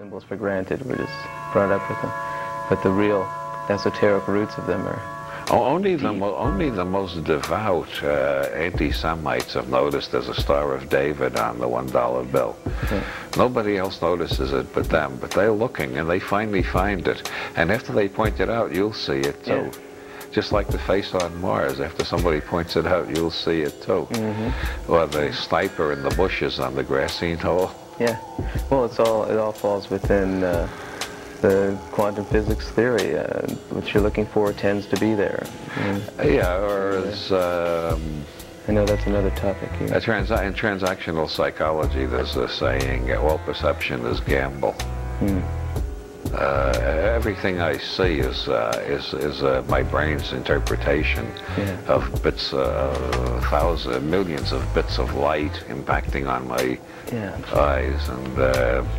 symbols for granted. We're just brought up with them. But the real esoteric roots of them are only the most devout anti-Semites have noticed there's a Star of David on the $1 bill. Yeah. Nobody else notices it but them, but they're looking and they finally find it. And after they point it out, you'll see it too. Yeah. Just like the face on Mars, after somebody points it out, you'll see it too. Or the sniper in the bushes on the grassy knoll. Yeah. Well, it all falls within the quantum physics theory. What you're looking for tends to be there. Yeah, or as I know that's another topic here. in transactional psychology, there's a saying: all perception is gamble. Everything I see is my brain's interpretation of bits, millions of bits of light impacting on my eyes, and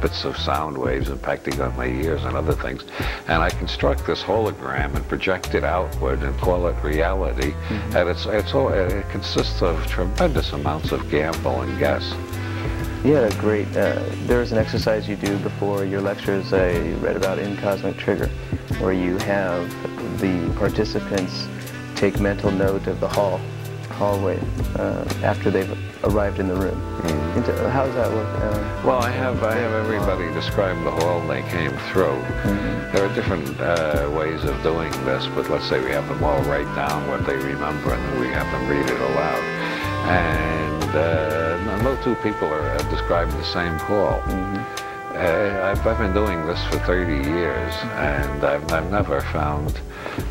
bits of sound waves impacting on my ears and other things. And I construct this hologram and project it outward and call it reality. And it consists of tremendous amounts of gamble and guess. Yeah, great. There's an exercise you do before your lectures I read about in Cosmic Trigger, where you have the participants take mental note of the hallway after they've arrived in the room. How does that work? Well, I have everybody describe the hall they came through. There are different ways of doing this, but let's say we have them all write down what they remember, and then we have them read it aloud. And no two people are describing the same hall. I've been doing this for 30 years, and I've never found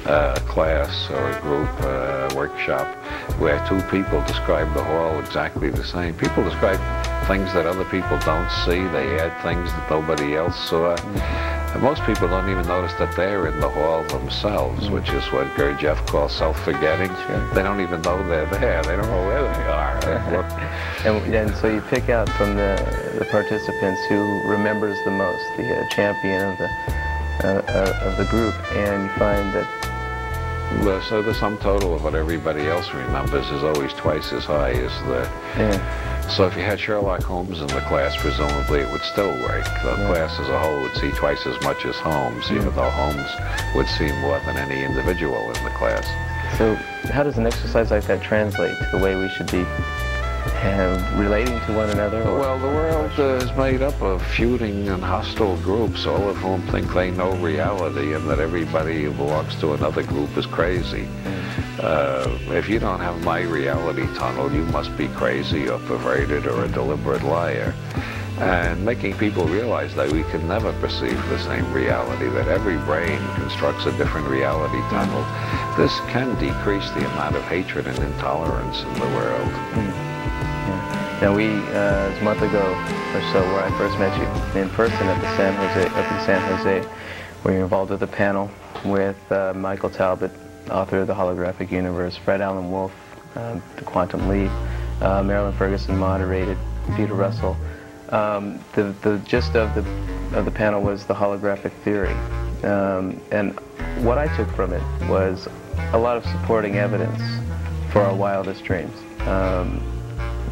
a class or a group, workshop, where two people describe the hall exactly the same. People describe things that other people don't see. They add things that nobody else saw. And most people don't even notice that they're in the hall themselves, which is what Gurdjieff calls self-forgetting. They don't even know they're there. They don't know where they are. And so you pick out from the participants who remembers the most, the champion of the group, and you find that so the sum total of what everybody else remembers is always twice as high as the... So if you had Sherlock Holmes in the class, presumably it would still work. The class as a whole would see twice as much as Holmes, even though Holmes would see more than any individual in the class. So how does an exercise like that translate to the way we should be relating to one another? Well, the world is made up of feuding and hostile groups, all of whom think they know reality and that everybody who belongs to another group is crazy. If you don't have my reality tunnel, you must be crazy or perverted or a deliberate liar. And making people realize that we can never perceive the same reality, that every brain constructs a different reality tunnel. This can decrease the amount of hatred and intolerance in the world. Now a month ago or so, where I first met you in person up in San Jose, where you're involved with a panel with Michael Talbot, author of The Holographic Universe, Fred Alan Wolf, The Quantum Leap, Marilyn Ferguson moderated, Peter Russell. The gist of the panel was the holographic theory, and what I took from it was a lot of supporting evidence for our wildest dreams.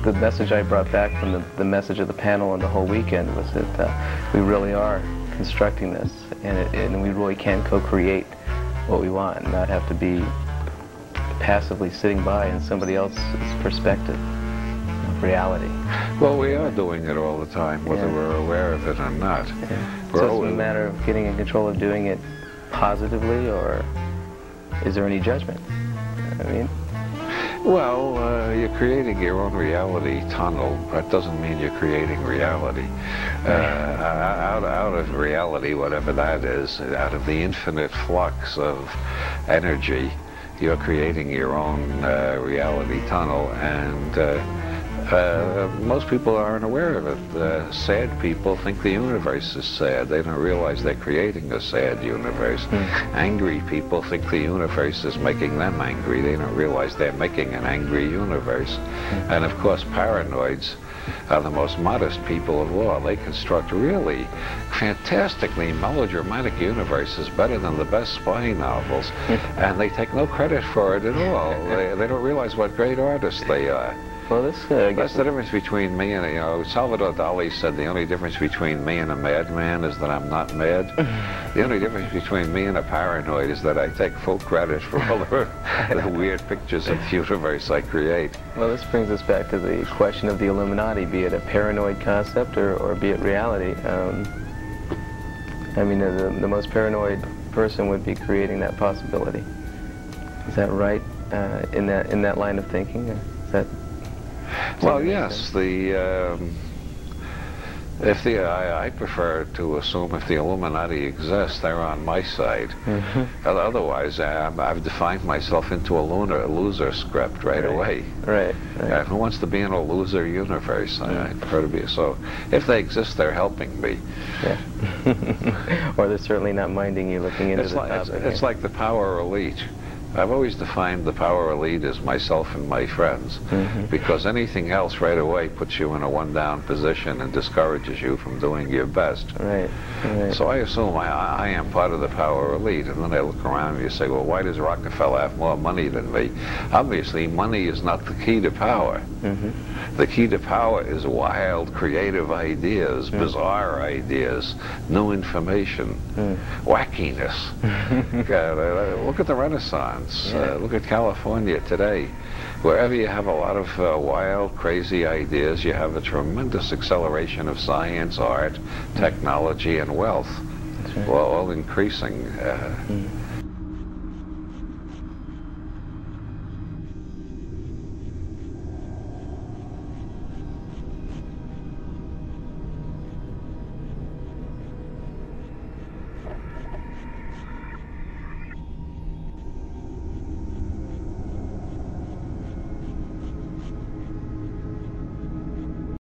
The message I brought back from the message of the panel and the whole weekend was that we really are constructing this, and we really can co-create what we want and not have to be passively sitting by in somebody else's perspective of reality. Well, we are doing it all the time, whether we're aware of it or not. So it's a matter of getting in control of doing it positively, or is there any judgment? I mean, well, you're creating your own reality tunnel. That doesn't mean you're creating reality. Out of reality, whatever that is, out of the infinite flux of energy, you're creating your own reality tunnel, and most people aren't aware of it. Sad people think the universe is sad. They don't realize they're creating a sad universe. Angry people think the universe is making them angry. They don't realize they're making an angry universe. And of course, paranoids are the most modest people of all. They construct really fantastically melodramatic universes better than the best spy novels, and they take no credit for it at all. They don't realize what great artists they are. Well, this That's the difference between me and, Salvador Dali said the only difference between me and a madman is that I'm not mad. The only difference between me and a paranoid is that I take full credit for all the weird pictures of the universe I create. Well, this brings us back to the question of the Illuminati, be it a paranoid concept or be it reality. I mean, the most paranoid person would be creating that possibility. Is that right? In that line of thinking, is that? Well, yes. I prefer to assume if the Illuminati exists, they're on my side. Otherwise, I've defined myself into a loser script right away. Right. Who wants to be in a loser universe? I prefer to be. So, if they exist, they're helping me. Yeah. Or they're certainly not minding you looking into the topic. It's like the power elite. I've always defined the power elite as myself and my friends, because anything else right away puts you in a one-down position and discourages you from doing your best. Right. So I assume I am part of the power elite, and then I look around and you say, well, why does Rockefeller have more money than me? Obviously, money is not the key to power. The key to power is wild, creative ideas, bizarre ideas, new information, wackiness. Look at the Renaissance. Look at California today. Wherever you have a lot of wild, crazy ideas, you have a tremendous acceleration of science, art, technology, and wealth, all increasing.